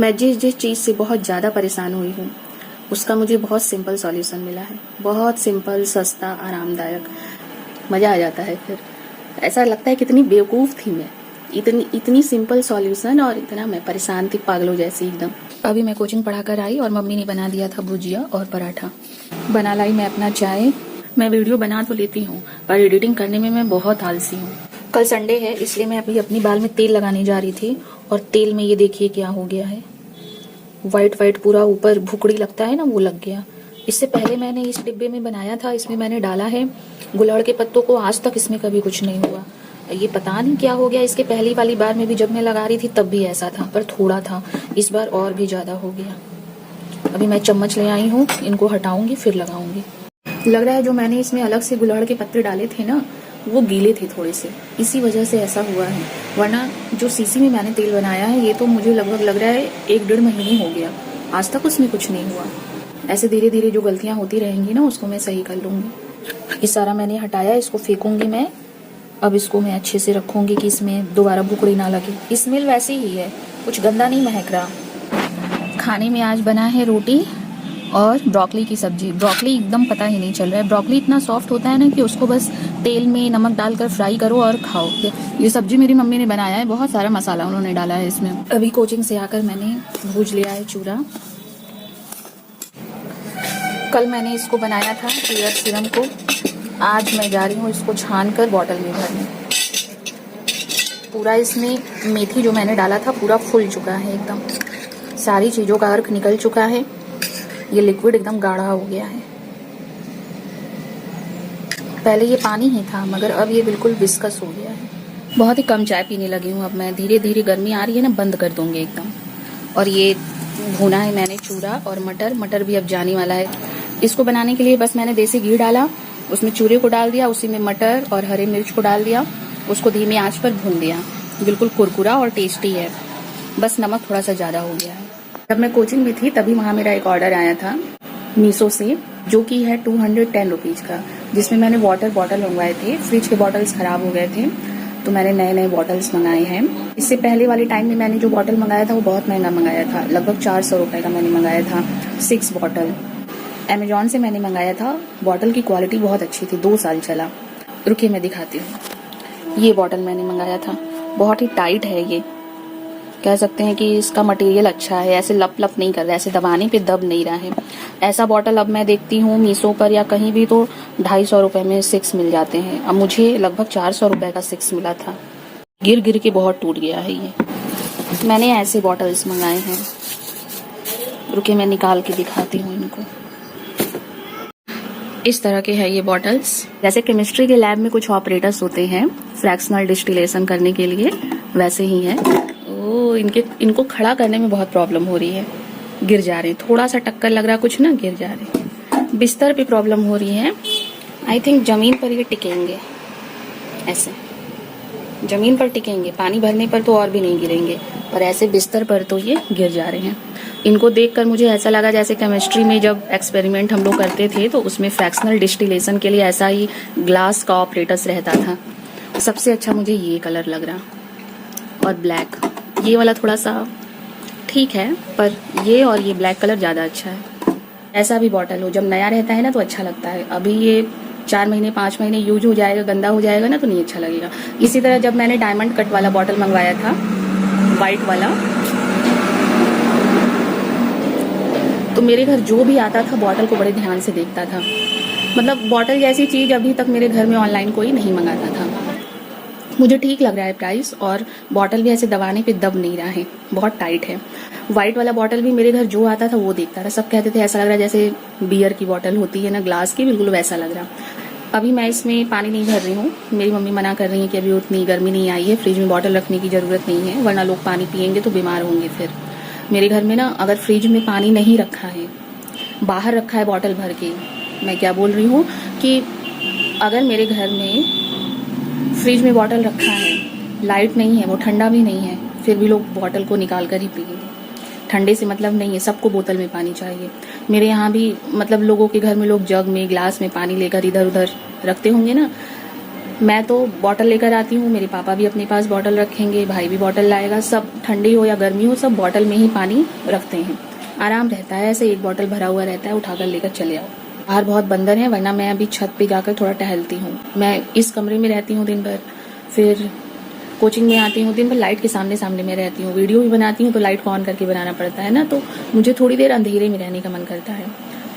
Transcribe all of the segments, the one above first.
मैं जिस जिस चीज़ से बहुत ज़्यादा परेशान हुई हूँ उसका मुझे बहुत सिंपल सॉल्यूशन मिला है। बहुत सिंपल, सस्ता, आरामदायक, मज़ा आ जाता है। फिर ऐसा लगता है कितनी बेवकूफ़ थी मैं, इतनी इतनी सिंपल सॉल्यूशन और इतना मैं परेशान थी पागलों जैसी एकदम। अभी मैं कोचिंग पढ़ा कर आई और मम्मी ने बना दिया था भुजिया और पराठा। बना लाई मैं अपना चाय। मैं वीडियो बना तो लेती हूँ पर एडिटिंग करने में मैं बहुत आलसी हूँ। कल संडे है इसलिए मैं अभी अपनी बाल में तेल लगाने जा रही थी और तेल में ये देखिए क्या हो गया है, वाइट वाइट पूरा ऊपर भुकड़ी लगता है ना, वो लग गया। इससे पहले मैंने इस डिब्बे में बनाया था, इसमें मैंने डाला है गुलड़ के पत्तों को, आज तक इसमें कभी कुछ नहीं हुआ। ये पता नहीं क्या हो गया। इसके पहली वाली बार में भी जब मैं लगा रही थी तब भी ऐसा था, पर थोड़ा था। इस बार और भी ज़्यादा हो गया। अभी मैं चम्मच ले आई हूँ, इनको हटाऊंगी फिर लगाऊंगी। लग रहा है जो मैंने इसमें अलग से गुलड़ के पत्ते डाले थे ना, वो गीले थे थोड़े से, इसी वजह से ऐसा हुआ है। वरना जो सीसी में मैंने तेल बनाया है ये तो मुझे लगभग लग रहा है 1-1.5 महीने हो गया, आज तक उसमें कुछ नहीं हुआ। ऐसे धीरे धीरे जो गलतियां होती रहेंगी ना उसको मैं सही कर लूँगी। ये सारा मैंने हटाया, इसको फेंकूंगी मैं। अब इसको मैं अच्छे से रखूंगी कि इसमें दोबारा भुकड़ी ना लगे। स्मेल वैसी ही है, कुछ गंदा नहीं महक रहा। खाने में आज बना है रोटी और ब्रोकली की सब्जी। ब्रोकली एकदम पता ही नहीं चल रहा है। ब्रोकली इतना सॉफ्ट होता है ना कि उसको बस तेल में नमक डालकर फ्राई करो और खाओ। ये सब्जी मेरी मम्मी ने बनाया है, बहुत सारा मसाला उन्होंने डाला है इसमें। अभी कोचिंग से आकर मैंने भूज लिया है चूरा। कल मैंने इसको बनाया था हेयर सीरम को, आज मैं जा रही हूँ इसको छान कर बॉटल में भरने। पूरा इसमें मेथी जो मैंने डाला था पूरा फूल चुका है एकदम, सारी चीज़ों का अर्क निकल चुका है। ये लिक्विड एकदम गाढ़ा हो गया है। पहले ये पानी ही था मगर अब ये बिल्कुल विस्कस हो गया है। बहुत ही कम चाय पीने लगी हूँ अब मैं, धीरे धीरे गर्मी आ रही है ना, बंद कर दूंगी एकदम। और ये भुना है मैंने चूरा और मटर भी अब जाने वाला है। इसको बनाने के लिए बस मैंने देसी घी डाला, उसमें चूरे को डाल दिया, उसी में मटर और हरे मिर्च को डाल दिया, उसको धीमी आंच पर भून दिया। बिल्कुल कुरकुरा और टेस्टी है, बस नमक थोड़ा सा ज़्यादा हो गया है। जब मैं कोचिंग में थी तभी वहाँ मेरा एक ऑर्डर आया था मीशो से, जो कि है 210 रुपीज़ का, जिसमें मैंने वाटर बॉटल मंगवाए थे। फ्रिज के बॉटल्स ख़राब हो गए थे तो मैंने नए नए बॉटल्स मंगाए हैं। इससे पहले वाले टाइम में मैंने जो बॉटल मंगाया था वो बहुत महंगा मंगाया था, लगभग 400 रुपये का मैंने मंगाया था 6 बॉटल। अमेजॉन से मैंने मंगाया था, बॉटल की क्वालिटी बहुत अच्छी थी, 2 साल चला। रुकिए मैं दिखाती हूँ। ये बॉटल मैंने मंगाया था, बहुत ही टाइट है ये, कह सकते हैं कि इसका मटेरियल अच्छा है, ऐसे लप लप नहीं कर रहा है, ऐसे दबाने पे दब नहीं रहा है। ऐसा बॉटल अब मैं देखती हूँ मीशो पर या कहीं भी तो 250 रुपये में 6 मिल जाते हैं। अब मुझे लगभग 400 रुपये का 6 मिला था। गिर गिर के बहुत टूट गया है ये। मैंने ऐसे बॉटल्स मंगाए हैं, रुके मैं निकाल के दिखाती हूँ इनको। इस तरह के हैं ये बॉटल्स। जैसे केमिस्ट्री के लैब में कुछ ऑपरेटर्स होते हैं फ्रैक्शनल डिस्टिलेशन करने के लिए, वैसे ही है। इनको खड़ा करने में बहुत प्रॉब्लम हो रही है, गिर जा रहे हैं, थोड़ा सा टक्कर लग रहा कुछ ना, गिर जा रहे हैं। बिस्तर पे प्रॉब्लम हो रही है। आई थिंक जमीन पर ये टिकेंगे, ऐसे जमीन पर टिकेंगे, पानी भरने पर तो और भी नहीं गिरेंगे, पर ऐसे बिस्तर पर तो ये गिर जा रहे हैं। इनको देखकर मुझे ऐसा लगा जैसे केमिस्ट्री में जब एक्सपेरिमेंट हम लोग करते थे तो उसमें फ्रैक्शनल डिस्टिलेशन के लिए ऐसा ही ग्लास का ऑपरेटर्स रहता था। सबसे अच्छा मुझे ये कलर लग रहा, और ब्लैक, ये वाला थोड़ा सा ठीक है, पर ये और ये ब्लैक कलर ज़्यादा अच्छा है। ऐसा भी बॉटल हो, जब नया रहता है ना तो अच्छा लगता है। अभी ये 4 महीने 5 महीने यूज हो जाएगा, गंदा हो जाएगा ना तो नहीं अच्छा लगेगा। इसी तरह जब मैंने डायमंड कट वाला बॉटल मंगवाया था, वाइट वाला, तो मेरे घर जो भी आता था बॉटल को बड़े ध्यान से देखता था। मतलब बॉटल जैसी चीज़ अभी तक मेरे घर में ऑनलाइन कोई नहीं मंगाता था। मुझे ठीक लग रहा है प्राइस, और बॉटल भी ऐसे दबाने पे दब नहीं रहा है, बहुत टाइट है। वाइट वाला बॉटल भी मेरे घर जो आता था वो देखता था, सब कहते थे ऐसा लग रहा है जैसे बियर की बॉटल होती है ना, ग्लास की, बिल्कुल वैसा लग रहा। अभी मैं इसमें पानी नहीं भर रही हूँ, मेरी मम्मी मना कर रही है कि अभी उतनी गर्मी नहीं आई है, फ्रिज में बॉटल रखने की ज़रूरत नहीं है, वरना लोग पानी पियेंगे तो बीमार होंगे। फिर मेरे घर में ना अगर फ्रिज में पानी नहीं रखा है, बाहर रखा है बॉटल भर के, मैं क्या बोल रही हूँ कि अगर मेरे घर में फ्रिज में बॉटल रखा है, लाइट नहीं है, वो ठंडा भी नहीं है, फिर भी लोग बॉटल को निकाल कर ही पिएंगे। ठंडे से मतलब नहीं है, सबको बोतल में पानी चाहिए। मेरे यहाँ भी मतलब लोगों के घर में लोग जग में, ग्लास में पानी लेकर इधर उधर रखते होंगे ना, मैं तो बॉटल लेकर आती हूँ, मेरे पापा भी अपने पास बॉटल रखेंगे, भाई भी बॉटल लाएगा, सब ठंडी हो या गर्मी हो सब बॉटल में ही पानी रखते हैं। आराम रहता है, ऐसे एक बॉटल भरा हुआ रहता है, उठाकर लेकर चले आओ। बाहर बहुत बंदर हैं, वरना मैं अभी छत पे जाकर थोड़ा टहलती हूँ। मैं इस कमरे में रहती हूँ दिन भर, फिर कोचिंग में आती हूँ, दिन भर लाइट के सामने सामने में रहती हूँ। वीडियो भी बनाती हूँ तो लाइट को ऑन करके बनाना पड़ता है ना, तो मुझे थोड़ी देर अंधेरे में रहने का मन करता है।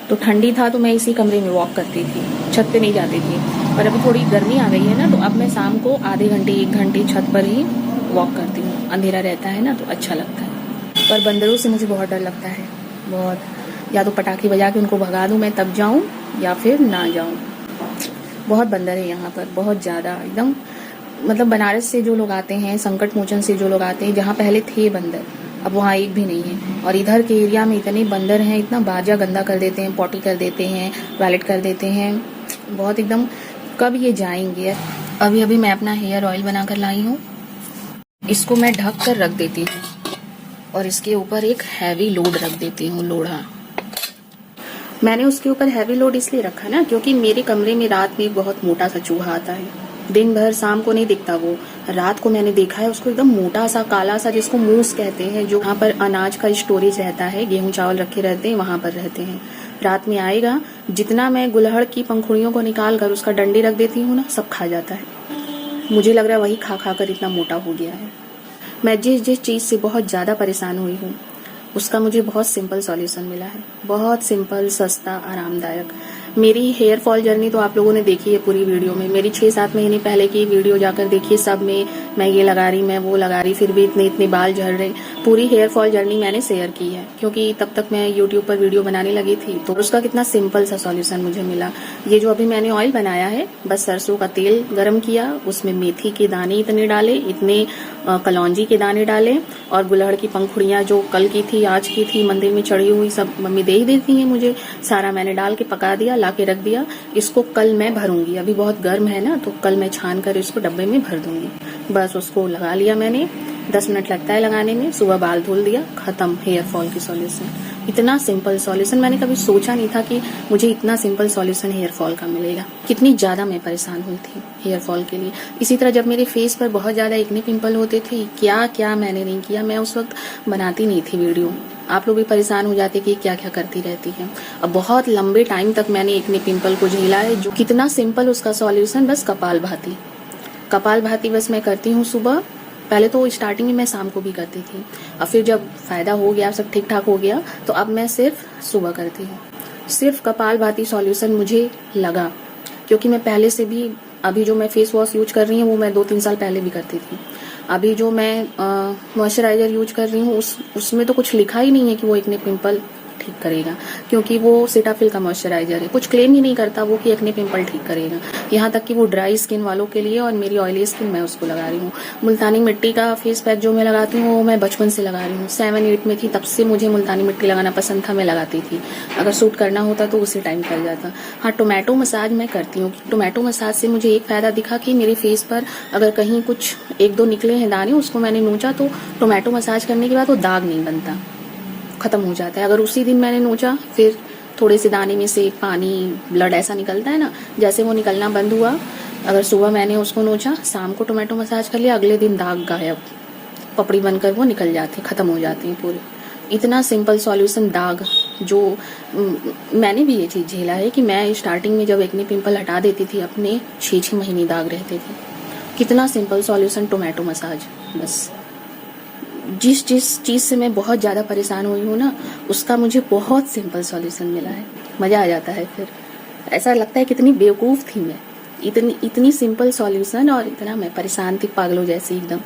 तो ठंडी था तो मैं इसी कमरे में वॉक करती थी, छत पे नहीं जाती थी। पर अभी थोड़ी गर्मी आ गई है ना, तो अब मैं शाम को आधे घंटे 1 घंटे छत पर ही वॉक करती हूँ। अंधेरा रहता है ना तो अच्छा लगता है। पर बंदरों से मुझे बहुत डर लगता है, बहुत। या तो पटाखे बजा के उनको भगा दूँ मैं तब जाऊँ, या फिर ना जाऊँ। बहुत बंदर है यहाँ पर, बहुत ज़्यादा एकदम। मतलब बनारस से जो लोग आते हैं, संकट मोचन से जो लोग आते हैं, जहाँ पहले थे बंदर, अब वहाँ एक भी नहीं है। और इधर के एरिया में इतने बंदर हैं, इतना बाजा गंदा कर देते हैं, पॉटी कर देते हैं, टॉयलेट कर देते हैं, बहुत एकदम। कब ये जाएंगे? अभी अभी मैं अपना हेयर ऑयल बनाकर लाई हूँ, इसको मैं ढक कर रख देती हूँ और इसके ऊपर एक हैवी लोड रख देती हूँ, लोढ़ा। मैंने उसके ऊपर हैवी लोड इसलिए रखा ना, क्योंकि मेरे कमरे में रात में बहुत मोटा सा चूहा आता है। दिन भर शाम को नहीं दिखता वो, रात को मैंने देखा है उसको, एकदम मोटा सा काला सा, जिसको मूस कहते हैं, जो वहाँ पर अनाज का स्टोरेज रहता है, गेहूं चावल रखे रहते हैं, वहां पर रहते हैं। रात में आएगा, जितना मैं गुलहड़ की पंखुड़ियों को निकाल कर उसका डंडी रख देती हूँ ना, सब खा जाता है। मुझे लग रहा है वही खा खा कर इतना मोटा हो गया है। मैं जिस जिस चीज से बहुत ज्यादा परेशान हुई हूँ, उसका मुझे बहुत सिंपल सॉल्यूशन मिला है, बहुत सिंपल, सस्ता, आरामदायक। मेरी हेयर फॉल जर्नी तो आप लोगों ने देखी है पूरी वीडियो में। मेरी 6-7 महीने पहले की वीडियो जाकर देखिए, सब में मैं ये लगा रही, मैं वो लगा रही, फिर भी इतने इतने बाल झड़ रहे। पूरी हेयर फॉल जर्नी मैंने शेयर की है, क्योंकि तब तक मैं यूट्यूब पर वीडियो बनाने लगी थी। तो उसका कितना सिंपल सा सॉल्यूशन मुझे मिला। ये जो अभी मैंने ऑयल बनाया है, बस सरसों का तेल गरम किया, उसमें मेथी के दाने इतने डाले, इतने कलौंजी के दाने डाले, और गुलहड़ की पंखुड़ियां जो कल की थी, आज की थी, मंदिर में चढ़ी हुई, सब मम्मी दे ही देती हैं मुझे, सारा मैंने डाल के पका दिया, ला के रख दिया। इसको कल मैं भरूंगी, अभी बहुत गर्म है ना, तो कल मैं छान कर इसको डब्बे में भर दूंगी। बस उसको लगा लिया मैंने, 10 मिनट लगता है लगाने में। सुबह बाल धुल दिया, खत्म हेयर फॉल की सॉल्यूशन। इतना सिंपल सॉल्यूशन, मैंने कभी सोचा नहीं था कि मुझे इतना सिंपल सॉल्यूशन हेयर फॉल का मिलेगा। कितनी ज्यादा मैं परेशान हुई थी हेयर फॉल के लिए। इसी तरह जब मेरे फेस पर बहुत ज्यादा एक्ने पिंपल होते थे, क्या क्या मैंने नहीं किया। मैं उस वक्त बनाती नहीं थी वीडियो, आप लोग भी परेशान हो जाते कि क्या क्या करती रहती है। अब बहुत लंबे टाइम तक मैंने एक्ने पिंपल को झेला है। जो कितना सिंपल उसका सॉल्यूशन, बस कपालभाति। कपालभाति बस मैं करती हूँ सुबह। पहले तो स्टार्टिंग में मैं शाम को भी करती थी, और फिर जब फायदा हो गया, सब ठीक ठाक हो गया, तो अब मैं सिर्फ सुबह करती हूँ। सिर्फ कपालभाति सॉल्यूशन मुझे लगा, क्योंकि मैं पहले से भी, अभी जो मैं फेस वॉश यूज कर रही हूँ वो मैं 2-3 साल पहले भी करती थी। अभी जो मैं मॉइस्चराइजर यूज कर रही हूँ उसमें तो कुछ लिखा ही नहीं है कि वो एक्ने पिंपल ठीक करेगा, क्योंकि वो सेटाफिल का मॉइस्चराइजर है। कुछ क्लेम ही नहीं करता वो कि एक्ने पिंपल ठीक करेगा। यहाँ तक कि वो ड्राई स्किन वालों के लिए, और मेरी ऑयली स्किन, मैं उसको लगा रही हूँ। मुल्तानी मिट्टी का फेस पैक जो मैं लगाती हूँ वो मैं बचपन से लगा रही हूँ। 7-8 में थी तब से मुझे मुल्तानी मिट्टी लगाना पसंद था, मैं लगाती थी। अगर सूट करना होता तो उसी टाइम कर जाता। हाँ, टोमेटो मसाज मैं करती हूँ। टोमेटो मसाज से मुझे एक फायदा दिखा कि मेरे फेस पर अगर कहीं कुछ 1-2 निकले हैं दाने, उसको मैंने नोचा तो टोमेटो मसाज करने के बाद वो दाग नहीं बनता, खत्म हो जाता है। अगर उसी दिन मैंने नोचा, फिर थोड़े से दाने में से पानी, ब्लड ऐसा निकलता है ना, जैसे वो निकलना बंद हुआ, अगर सुबह मैंने उसको नोचा, शाम को टोमेटो मसाज कर लिया, अगले दिन दाग गायब, पपड़ी बनकर वो निकल जाती है, खत्म हो जाती है पूरे। इतना सिंपल सॉल्यूशन दाग, जो मैंने भी ये चीज झेला है कि मैं स्टार्टिंग में जब एक्ने पिंपल हटा देती थी अपने, 6-6 महीने दाग रहते थे। कितना सिंपल सॉल्यूशन, टोमेटो मसाज। बस जिस जिस चीज से मैं बहुत ज्यादा परेशान हुई हूँ ना, उसका मुझे बहुत सिंपल सॉल्यूशन मिला है। मजा आ जाता है। फिर ऐसा लगता है कितनी बेवकूफ थी मैं, इतनी सिंपल सॉल्यूशन, और इतना मैं परेशान थी पागलों जैसी एकदम।